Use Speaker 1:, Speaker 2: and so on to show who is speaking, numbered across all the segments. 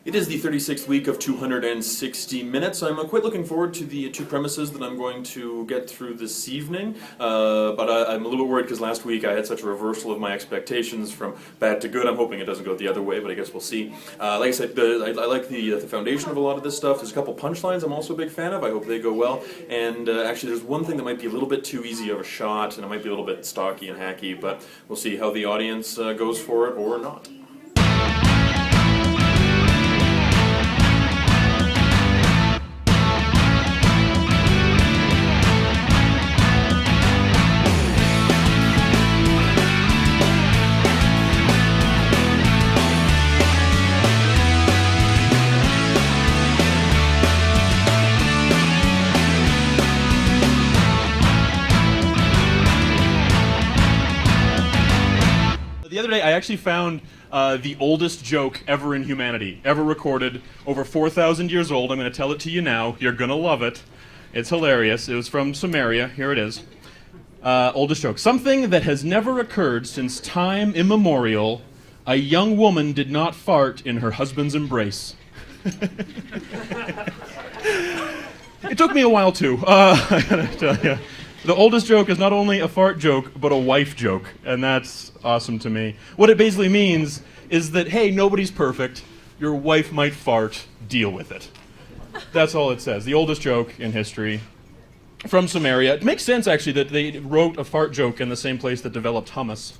Speaker 1: It is the 36th week of 260 minutes. I'm quite looking forward to the two premises that I'm going to get through this evening, but I'm a little bit worried because last week I had such a reversal of my expectations from bad to good. I'm hoping it doesn't go the other way, but I guess we'll see. Like I said, I like the foundation of a lot of this stuff. There's a couple punchlines I'm also a big fan of. I hope they go well. And actually there's one thing that might be a little bit too easy of a shot, and it might be a little bit stocky and hacky, but we'll see how the audience goes for it or not.
Speaker 2: The other day, I actually found the oldest joke ever in humanity, ever recorded, over 4,000 years old. I'm going to tell it to you now. You're going to love it. It's hilarious. It was from Samaria. Here it is. Oldest joke. Something that has never occurred since time immemorial. A young woman did not fart in her husband's embrace. It took me a while, too. I gotta tell you. The oldest joke is not only a fart joke, but a wife joke, and that's awesome to me. What it basically means is that, hey, nobody's perfect. Your wife might fart. Deal with it. That's all it says. The oldest joke in history from Samaria. It makes sense, actually, that they wrote a fart joke in the same place that developed hummus.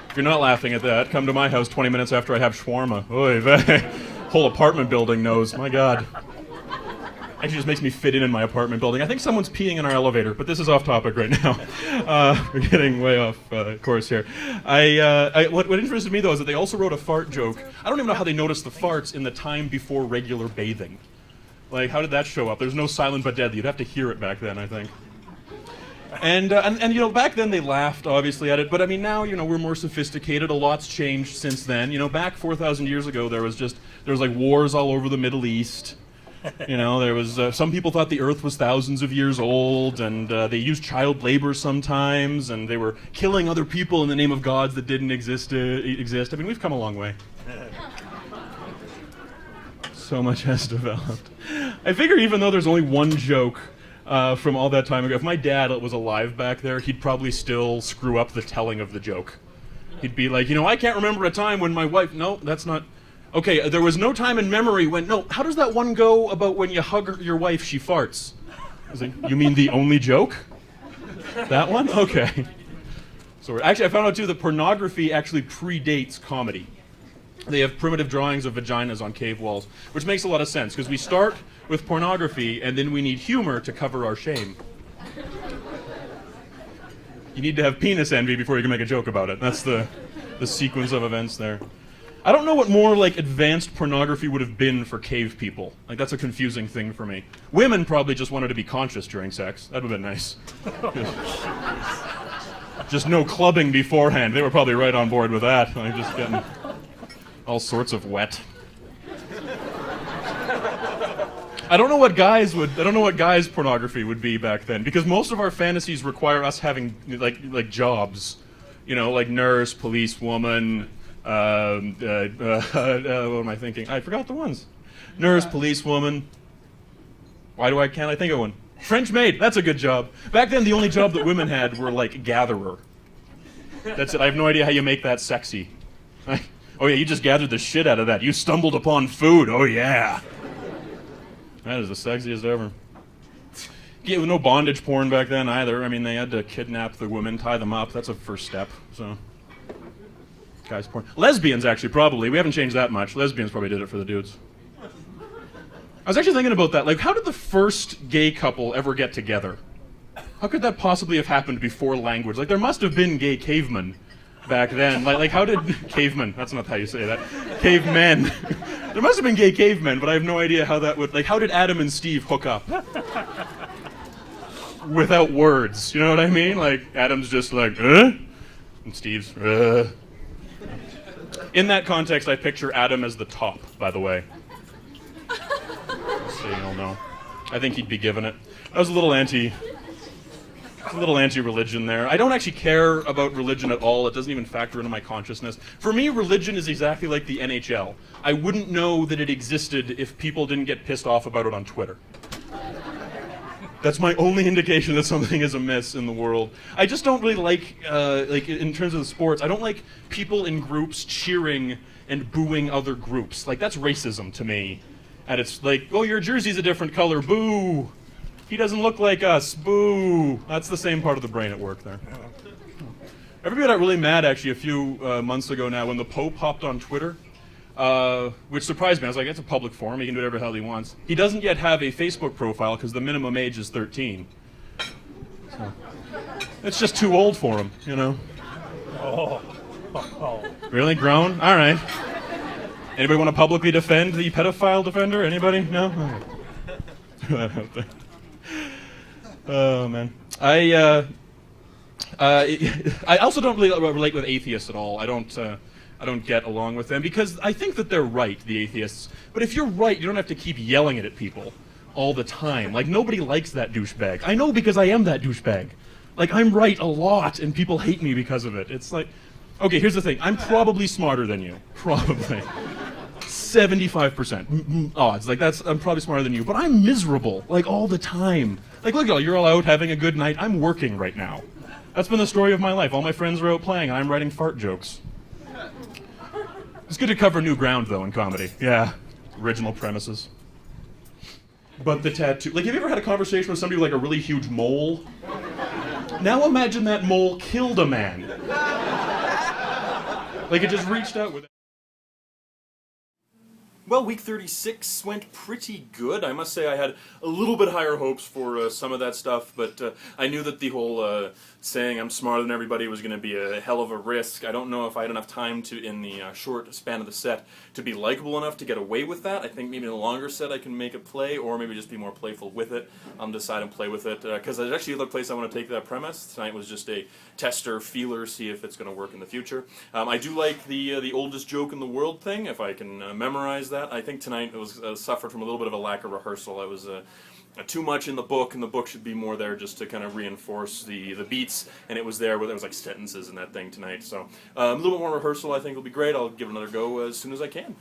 Speaker 2: If you're not laughing at that, come to my house 20 minutes after I have shawarma. Oy vey. Whole apartment building knows. My God. Actually just makes me fit in my apartment building. I think someone's peeing in our elevator, but this is off topic right now. We're getting way off course here. What interested me, though, is that they also wrote a fart joke. I don't even know how they noticed the farts in the time before regular bathing. Like, how did that show up? There's no Silent but Deadly. You'd have to hear it back then, I think. And you know, back then they laughed, obviously, at it, but I mean, now, you know, we're more sophisticated. A lot's changed since then. You know, back 4,000 years ago, there was like wars all over the Middle East. You know, there was, some people thought the earth was thousands of years old, and they used child labor sometimes, and they were killing other people in the name of gods that didn't exist. I mean, we've come a long way. So much has developed. I figure even though there's only one joke from all that time ago, if my dad was alive back there, he'd probably still screw up the telling of the joke. He'd be like, you know, I can't remember a time when my wife... No, that's not... Okay, there was no time in memory when... No, how does that one go about when you hug your wife, she farts? I was like, you mean the only joke? That one? Okay. So actually, I found out, too, that pornography actually predates comedy. They have primitive drawings of vaginas on cave walls, which makes a lot of sense, because we start with pornography, and then we need humor to cover our shame. You need to have penis envy before you can make a joke about it. That's the sequence of events there. I don't know what more, like, advanced pornography would have been for cave people. Like, that's a confusing thing for me. Women probably just wanted to be conscious during sex. That would have been nice. Just no clubbing beforehand. They were probably right on board with that. Like, just getting all sorts of wet. I don't know what guys' pornography would be back then, because most of our fantasies require us having, like jobs. You know, like nurse, policewoman... what am I thinking? I forgot the ones. Nurse, policewoman. Can't I think of one? French maid, that's a good job. Back then, the only job that women had were, like, gatherer. That's it. I have no idea how you make that sexy. Oh yeah, you just gathered the shit out of that. You stumbled upon food. Oh yeah. That is the sexiest ever. Yeah, with no bondage porn back then either. I mean, they had to kidnap the women, tie them up. That's a first step, so... Guys porn. Lesbians, actually, probably. We haven't changed that much. Lesbians probably did it for the dudes. I was actually thinking about that. Like, how did the first gay couple ever get together? How could that possibly have happened before language? Like, there must have been gay cavemen back then. Like how did... Cavemen. That's not how you say that. Cavemen. There must have been gay cavemen, but I have no idea how that would... Like, how did Adam and Steve hook up? Without words. You know what I mean? Like, Adam's just like, And Steve's, In that context, I picture Adam as the top, by the way. So you'll know. I think he'd be given it. I was a little anti a little anti-religion there. I don't actually care about religion at all. It doesn't even factor into my consciousness. For me, religion is exactly like the NHL. I wouldn't know that it existed if people didn't get pissed off about it on Twitter. That's my only indication that something is amiss in the world. I just don't really like in terms of the sports, I don't like people in groups cheering and booing other groups. Like, that's racism to me. And it's like, oh, your jersey's a different color, boo. He doesn't look like us, boo. That's the same part of the brain at work there. Everybody got really mad, actually, a few months ago now when the Pope hopped on Twitter, which surprised me. I was like, it's a public forum. He can do whatever the hell he wants. He doesn't yet have a Facebook profile because the minimum age is 13. So, it's just too old for him, you know? Really? Grown? All right. Anybody want to publicly defend the pedophile defender? Anybody? No? Okay. Throw that out there. Oh, man. I also don't really relate with atheists at all. I don't get along with them because I think that they're right, the atheists. But if you're right, you don't have to keep yelling it at people all the time. Like, nobody likes that douchebag. I know because I am that douchebag. Like, I'm right a lot, and people hate me because of it. It's like, okay, here's the thing. I'm probably smarter than you. Probably. 75% odds. Like, I'm probably smarter than you. But I'm miserable, like, all the time. Like, look, you're all out having a good night. I'm working right now. That's been the story of my life. All my friends are out playing, and I'm writing fart jokes. It's good to cover new ground, though, in comedy. Yeah. Original premises. But the tattoo... Like, have you ever had a conversation with somebody with, like, a really huge mole? Now imagine that mole killed a man. Like, it just reached out with...
Speaker 1: Well, week 36 went pretty good. I must say I had a little bit higher hopes for some of that stuff, but I knew that the whole saying I'm smarter than everybody was going to be a hell of a risk. I don't know if I had enough time to, in the short span of the set, to be likable enough to get away with that. I think maybe in a longer set I can make it play, or maybe just be more playful with it. Decide and play with it, because there's actually another place I want to take that premise. Tonight was just a tester, feeler, see if it's going to work in the future. I do like the oldest joke in the world thing, if I can memorize that. I think tonight it was suffered from a little bit of a lack of rehearsal. I was too much in the book, and the book should be more there just to kind of reinforce the beats, and it was there where there was like sentences in that thing tonight. So a little bit more rehearsal I think will be great. I'll give it another go as soon as I can.